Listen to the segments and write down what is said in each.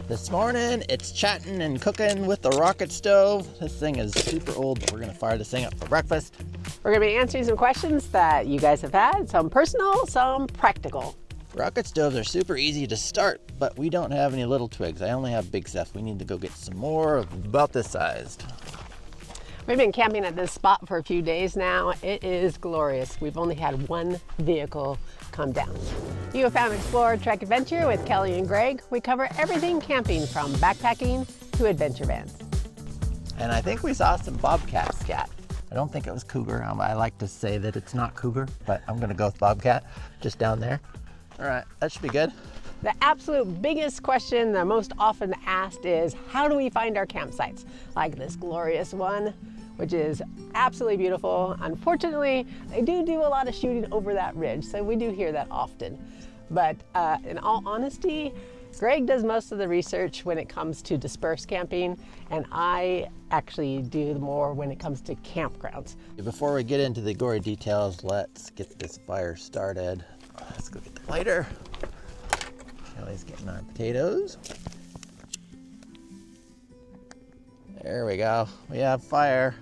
This morning, it's chatting and cooking with the rocket stove. This thing is super old, but we're gonna fire this thing up for breakfast. We're gonna be answering some questions that you guys have had, some personal, some practical. Rocket stoves are super easy to start, but we don't have any little twigs. I only have big stuff. We need to go get some more about this sized. We've been camping at this spot for a few days now. It is glorious. We've only had one vehicle come down. You have found Explore, Trek, Adventure with Kelly and Greg. We cover everything camping from backpacking to adventure vans. And I think we saw some bobcat scat. I don't think it was cougar. I like to say that it's not cougar, but I'm gonna go with bobcat just down there. All right, that should be good. The absolute biggest question, the most often asked, is how do we find our campsites? Like this glorious one, which is absolutely beautiful. Unfortunately, they do a lot of shooting over that ridge, so we do hear that often. But in all honesty, Greg does most of the research when it comes to dispersed camping, and I actually do more when it comes to campgrounds. Before we get into the gory details, let's get this fire started. Let's go get the lighter. Kelly's getting our potatoes. There we go. We have fire.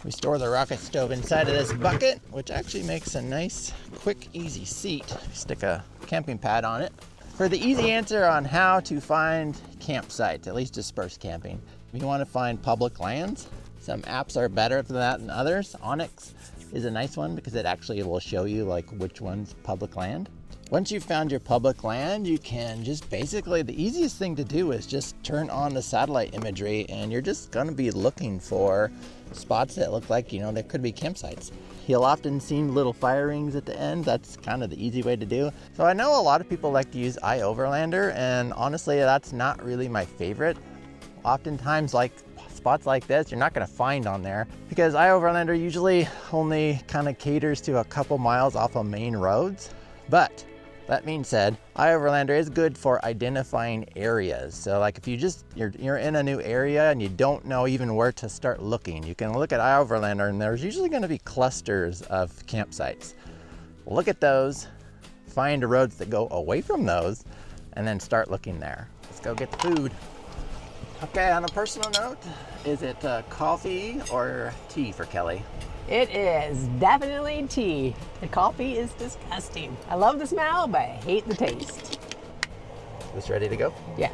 We store the rocket stove inside of this bucket, which actually makes a nice, quick, easy seat. Stick a camping pad on it. For the easy answer on how to find campsites, at least dispersed camping, if you want to find public lands, some apps are better for that than others. Onyx is a nice one because it actually will show you like which one's public land. Once you've found your public land, you can just basically, the easiest thing to do is just turn on the satellite imagery, and you're just gonna be looking for spots that look like, there could be campsites. You'll often see little fire rings at the end. That's kind of the easy way to do. So I know a lot of people like to use iOverlander, and honestly, that's not really my favorite. Oftentimes, like spots like this, you're not gonna find on there because iOverlander usually only kind of caters to a couple miles off of main roads. But that being said, iOverlander is good for identifying areas. So like if you're in a new area and you don't know even where to start looking, you can look at iOverlander and there's usually gonna be clusters of campsites. Look at those, find roads that go away from those, and then start looking there. Let's go get the food. Okay, on a personal note, is it coffee or tea for Kelly? It is definitely tea. The coffee is disgusting. I love the smell, but I hate the taste. This ready to go? Yeah.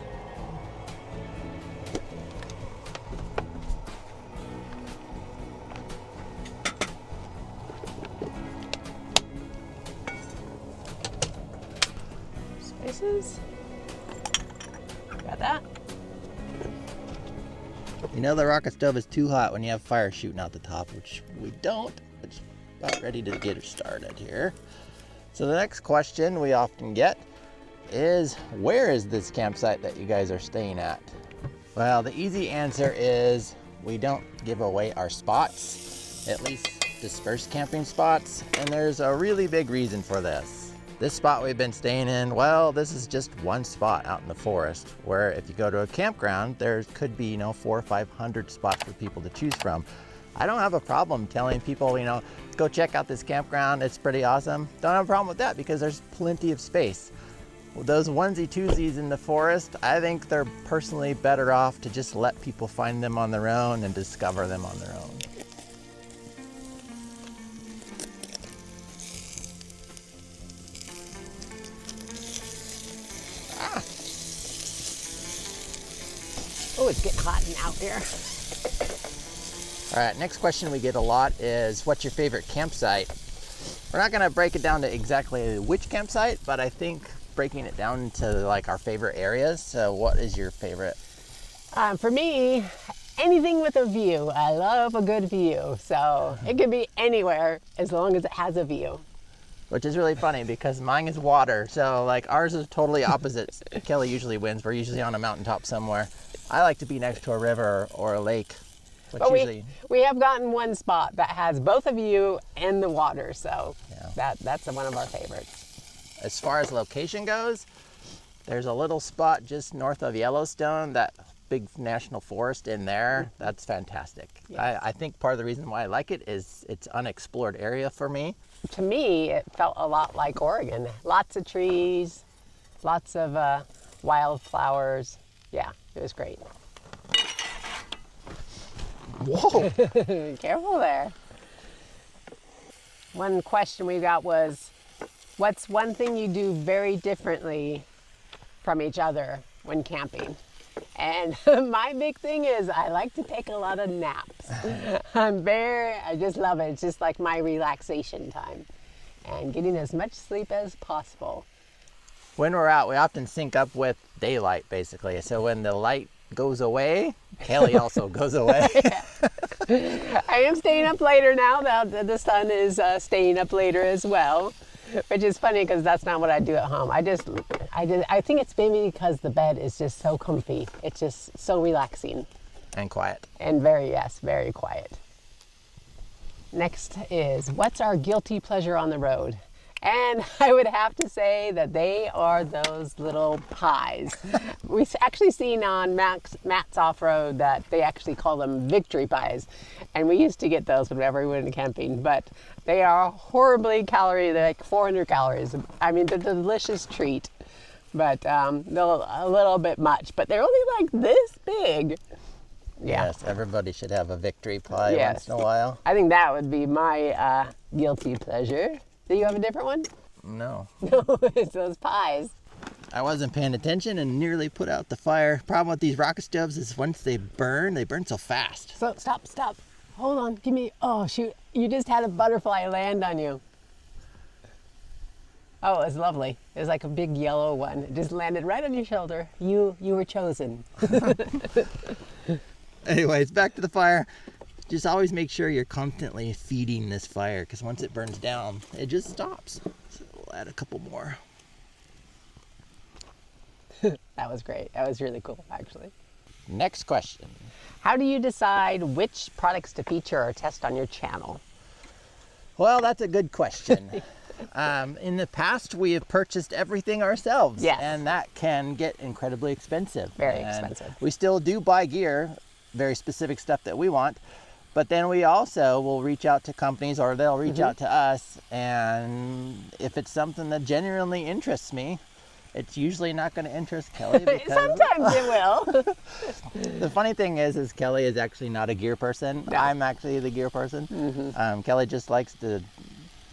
Spices. Got that. The rocket stove is too hot when you have fire shooting out the top, which we don't. It's about ready to get it started here. So the next question we often get is, where is this campsite that you guys are staying at? Well, the easy answer is we don't give away our spots, at least dispersed camping spots, and there's a really big reason for this. This spot we've been staying in, well, this is just one spot out in the forest, where if you go to a campground, there could be, 400 or 500 spots for people to choose from. I don't have a problem telling people, go check out this campground, it's pretty awesome. Don't have a problem with that because there's plenty of space. Those onesie twosies in the forest, I think they're personally better off to just let people find them on their own and discover them on their own. Oh, it's getting hot out here. All right, next question we get a lot is, what's your favorite campsite? We're not gonna break it down to exactly which campsite, but I think breaking it down into like our favorite areas. So what is your favorite? For me, anything with a view. I love a good view. So it could be anywhere as long as it has a view. Which is really funny because mine is water. So like ours is totally opposite. Kelly usually wins. We're usually on a mountaintop somewhere. I like to be next to a river or a lake. But we have gotten one spot that has both a view and the water. So yeah, that's one of our favorites. As far as location goes, there's a little spot just north of Yellowstone, that big national forest in there. That's fantastic. Yes. I think part of the reason why I like it is it's unexplored area for me. To me, it felt a lot like Oregon. Lots of trees, lots of wildflowers. Yeah, it was great. Whoa! Careful there. One question we got was, what's one thing you do very differently from each other when camping? And my big thing is I like to take a lot of naps. I just love it. It's just like my relaxation time and getting as much sleep as possible. When we're out, we often sync up with daylight, basically. So when the light goes away, Kelly also goes away. I am staying up later now that the sun is staying up later as well, which is funny because that's not what I do at home. I think it's maybe because the bed is just so comfy. It's just so relaxing. And quiet. And very quiet. Next is, what's our guilty pleasure on the road? And I would have to say that they are those little pies. We've actually seen on Matt's off-road that they actually call them victory pies. And we used to get those whenever we went camping, but they are horribly calorie, they're like 400 calories. I mean, they're a delicious treat, but they're a little bit much, but they're only like this big. Yeah. Yes, everybody should have a victory pie once in a while. I think that would be my guilty pleasure. Do you have a different one? No. No, it's those pies. I wasn't paying attention and nearly put out the fire. Problem with these rocket stoves is once they burn so fast. So stop. Hold on, oh shoot, you just had a butterfly land on you. Oh, it was lovely. It was like a big yellow one. It just landed right on your shoulder. You were chosen. Anyways, back to the fire. Just always make sure you're constantly feeding this fire, because once it burns down, it just stops. So we'll add a couple more. That was great. That was really cool, actually. Next question. How do you decide which products to feature or test on your channel? Well, that's a good question. In the past, we have purchased everything ourselves. Yes. And that can get incredibly expensive. Very expensive. We still do buy gear, very specific stuff that we want. But then we also will reach out to companies, or they'll reach out to us, and if it's something that genuinely interests me, it's usually not going to interest Kelly. Because Sometimes it will. the funny thing is Kelly is actually not a gear person. No. I'm actually the gear person. Kelly just likes to...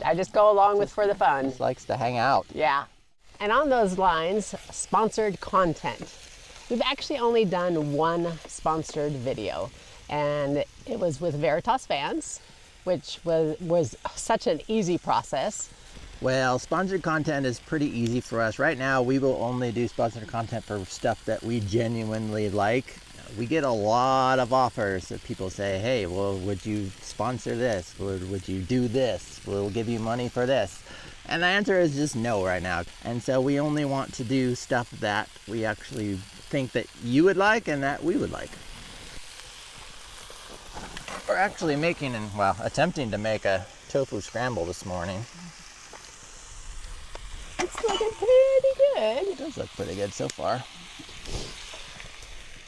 I just go along with for the fun. Just likes to hang out. Yeah. And on those lines, sponsored content. We've actually only done one sponsored video, and it was with Veritas Fans, which was such an easy process. Well, sponsored content is pretty easy for us. Right now, we will only do sponsored content for stuff that we genuinely like. We get a lot of offers that people say, hey, well, would you sponsor this? Would you do this? We'll give you money for this. And the answer is just no right now. And so we only want to do stuff that we actually think that you would like and that we would like. We're actually attempting to make a tofu scramble this morning. It's looking pretty good. It does look pretty good so far.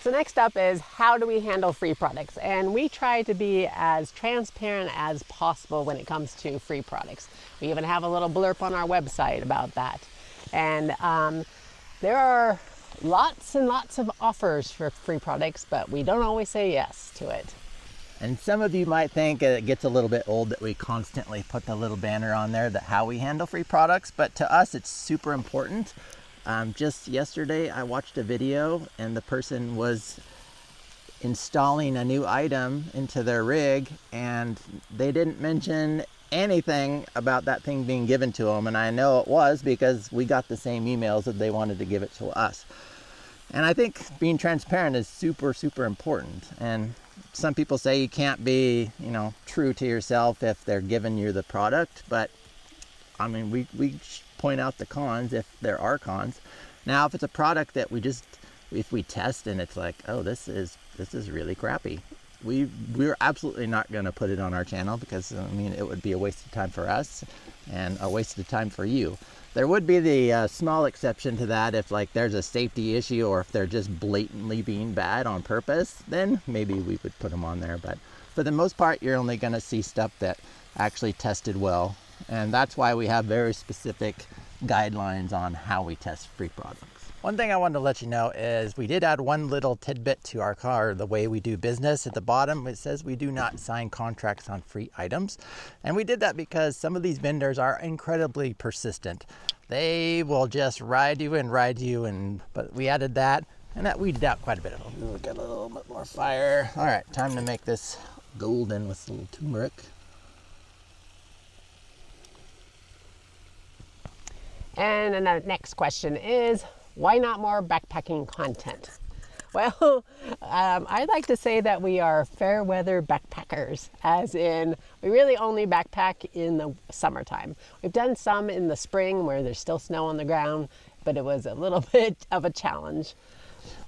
So next up is, how do we handle free products? And we try to be as transparent as possible when it comes to free products. We even have a little blurb on our website about that. And there are lots and lots of offers for free products, but we don't always say yes to it. And some of you might think it gets a little bit old that we constantly put the little banner on there that how we handle free products, but to us it's super important. Just yesterday I watched a video and the person was installing a new item into their rig and they didn't mention anything about that thing being given to them, and I know it was because we got the same emails that they wanted to give it to us. And I think being transparent is super, super important. And some people say you can't be, true to yourself if they're giving you the product, but I mean, we point out the cons if there are cons. Now, if it's a product that if we test and it's like, oh, this is really crappy, we're absolutely not going to put it on our channel because, it would be a waste of time for us and a waste of time for you. There would be the small exception to that if there's a safety issue or if they're just blatantly being bad on purpose, then maybe we would put them on there. But for the most part, you're only going to see stuff that actually tested well. And that's why we have very specific guidelines on how we test free products. One thing I wanted to let you know is we did add one little tidbit to our car, the way we do business. At the bottom, it says we do not sign contracts on free items. And we did that because some of these vendors are incredibly persistent. They will just ride you, but we added that, and that weeded out quite a bit of them. We got a little bit more fire. All right, time to make this golden with a little turmeric. And the next question is, why not more backpacking content? Well, I'd like to say that we are fair weather backpackers, as in we really only backpack in the summertime. We've done some in the spring where there's still snow on the ground, but it was a little bit of a challenge.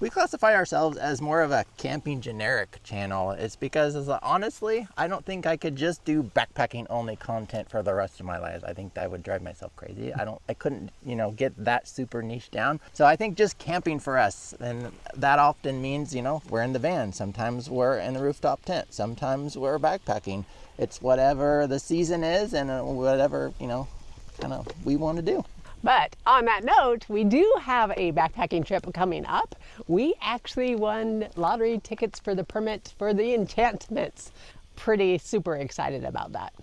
We classify ourselves as more of a camping generic channel. It's because honestly, I don't think I could just do backpacking only content for the rest of my life. I think that would drive myself crazy. I couldn't, get that super niche down. So I think just camping for us, and that often means, we're in the van. Sometimes we're in the rooftop tent. Sometimes we're backpacking. It's whatever the season is and whatever, kind of we want to do. But on that note, we do have a backpacking trip coming up. We actually won lottery tickets for the permit for the enchantments. Pretty super excited about that.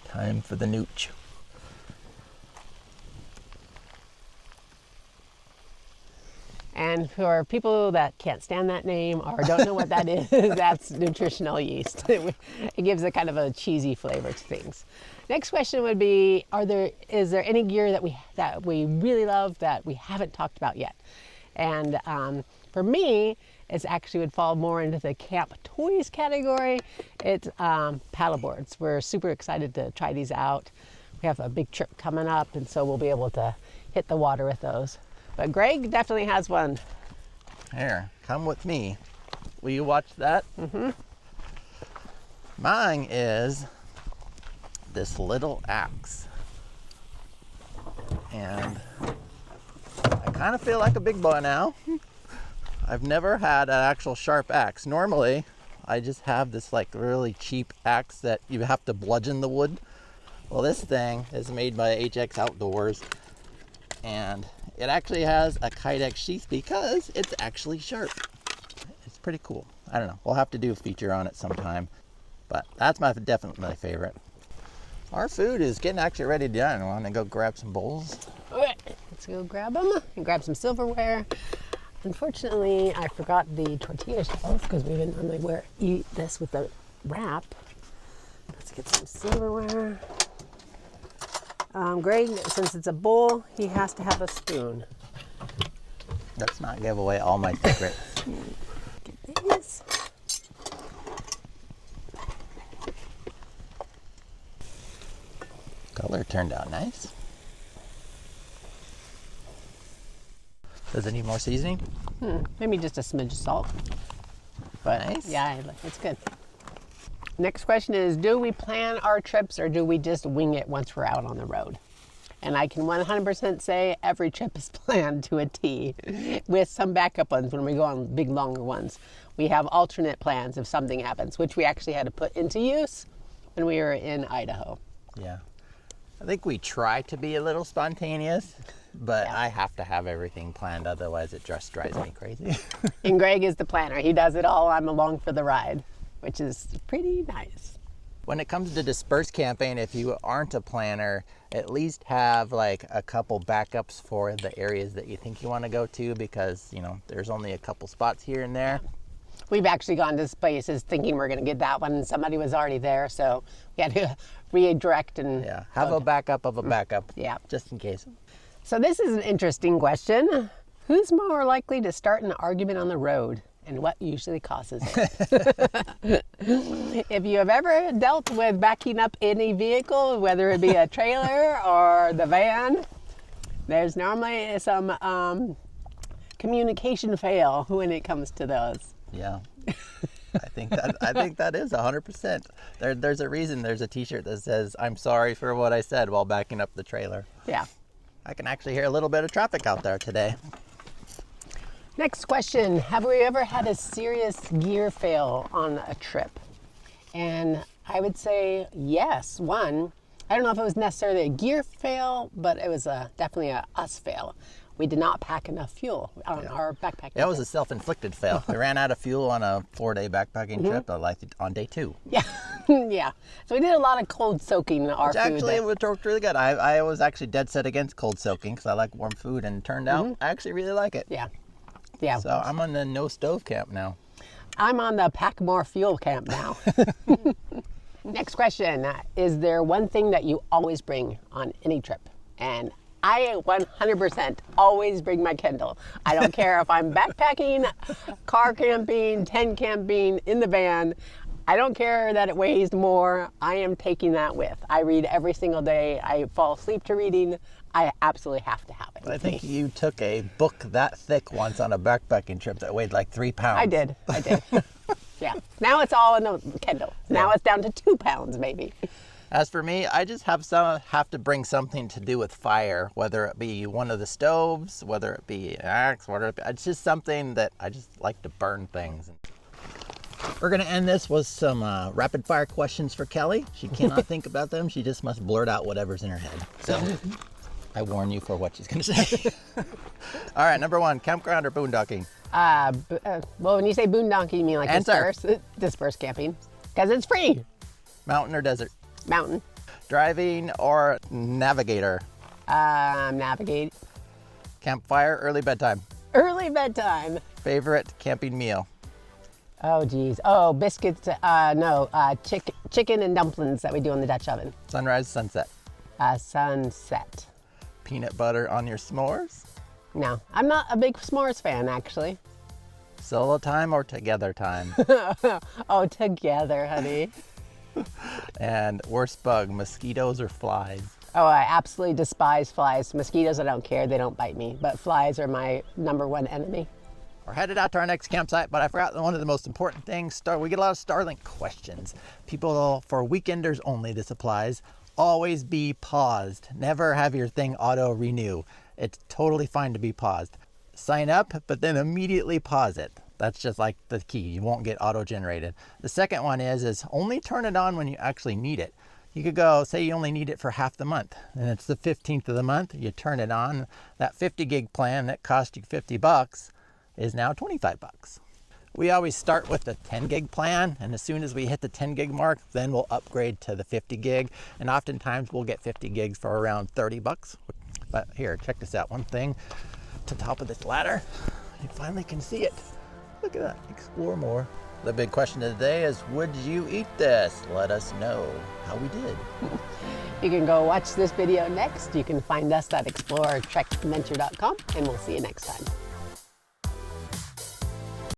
Time for the nooch. And for people that can't stand that name or don't know what that is, that's nutritional yeast. It gives a kind of a cheesy flavor to things. Next question would be, is there any gear that we really love that we haven't talked about yet? And for me, it actually would fall more into the camp toys category. It's paddleboards. We're super excited to try these out. We have a big trip coming up, and so we'll be able to hit the water with those. But Greg definitely has one. Here, come with me. Will you watch that? Mm-hmm. Mine is this little axe. And I kind of feel like a big boy now. I've never had an actual sharp axe. Normally, I just have this really cheap axe that you have to bludgeon the wood. Well, this thing is made by HX Outdoors, and it actually has a Kydex sheath because it's actually sharp. It's pretty cool. I don't know. We'll have to do a feature on it sometime, but that's definitely my favorite. Our food is getting actually ready to done. Want to go grab some bowls? Okay, let's go grab them and grab some silverware. Unfortunately, I forgot the tortilla shells because we didn't normally eat this with the wrap. Let's get some silverware. Greg, since it's a bowl, he has to have a spoon. Let's not give away all my secrets. Get these. Color turned out nice. Does it need more seasoning? Maybe just a smidge of salt. But nice. Yeah, it's good. Next question is, do we plan our trips or do we just wing it once we're out on the road? And I can 100% say every trip is planned to a T, with some backup ones when we go on big longer ones. We have alternate plans if something happens, which we actually had to put into use when we were in Idaho. Yeah. I think we try to be a little spontaneous, but Yeah. I have to have everything planned, otherwise it just drives me crazy. And Greg is the planner. He does it all. I'm along for the ride, which is pretty nice. When it comes to dispersed camping, if you aren't a planner, at least have a couple backups for the areas that you think you want to go to, because there's only a couple spots here and there. We've actually gone to places thinking we're going to get that one, and somebody was already there, so we had to redirect and have a backup of a backup. Yeah. Just in case. So this is an interesting question. Who's more likely to start an argument on the road, and what usually causes it? If you have ever dealt with backing up any vehicle, whether it be a trailer or the van, there's normally some communication fail when it comes to those. Yeah. I think that is 100%. There's a reason there's a t-shirt that says, "I'm sorry for what I said," while backing up the trailer. Yeah. I can actually hear a little bit of traffic out there today. Next question. Have we ever had a serious gear fail on a trip? And I would say yes. One, I don't know if it was necessarily a gear fail, but it was definitely a us fail. We did not pack enough fuel on our backpacking. That was a self-inflicted fail. We ran out of fuel on a 4-day backpacking trip, like on day 2. Yeah, yeah. So we did a lot of cold soaking our food. Actually, it worked really good. I was actually dead set against cold soaking because I like warm food, and it turned out I actually really like it. Yeah, yeah. So I'm on the no stove camp now. I'm on the pack more fuel camp now. Next question. Is there one thing that you always bring on any trip? And I 100% always bring my Kindle. I don't care if I'm backpacking, car camping, tent camping, in the van. I don't care that it weighs more. I am taking that with. I read every single day. I fall asleep to reading. I absolutely have to have it. I think you took a book that thick once on a backpacking trip that weighed like 3 pounds. I did. Yeah. Now it's all in the Kindle. Now it's down to 2 pounds maybe. As for me, I just have to bring something to do with fire, whether it be one of the stoves, whether it be an axe, it's just something that I just like to burn things. We're going to end this with some rapid fire questions for Kelly. She cannot think about them. She just must blurt out whatever's in her head. So I warn you for what she's going to say. All right, number 1, campground or boondocking? Well, when you say boondocking, you mean like dispersed camping? Because it's free. Mountain or desert? Mountain. Driving or navigator? Navigate. Campfire, early bedtime? Early bedtime. Favorite camping meal? Oh, geez. Oh, biscuits. Chicken and dumplings that we do in the Dutch oven. Sunrise, sunset? Sunset. Peanut butter on your s'mores? No, I'm not a big s'mores fan, actually. Solo time or together time? Oh, together, honey. And worst bug, mosquitoes or flies? Oh, I absolutely despise flies. Mosquitoes, I don't care. They don't bite me. But flies are my #1 enemy. We're headed out to our next campsite, but I forgot one of the most important things. We get a lot of Starlink questions. People, for weekenders only, this applies. Always be paused. Never have your thing auto-renew. It's totally fine to be paused. Sign up, but then immediately pause it. That's just like the key. You won't get auto-generated. The second one is only turn it on when you actually need it. You could go, say you only need it for half the month, and it's the 15th of the month. You turn it on. That 50 gig plan that cost you $50 is now $25. We always start with the 10 gig plan, and as soon as we hit the 10 gig mark, then we'll upgrade to the 50 gig, and oftentimes we'll get 50 gigs for around $30. But here, check this out. One thing to the top of this ladder, you finally can see it. Look at that, explore more. The big question of the day is, would you eat this? Let us know how we did. You can go watch this video next. You can find us at exploretrekventure.com, and we'll see you next time.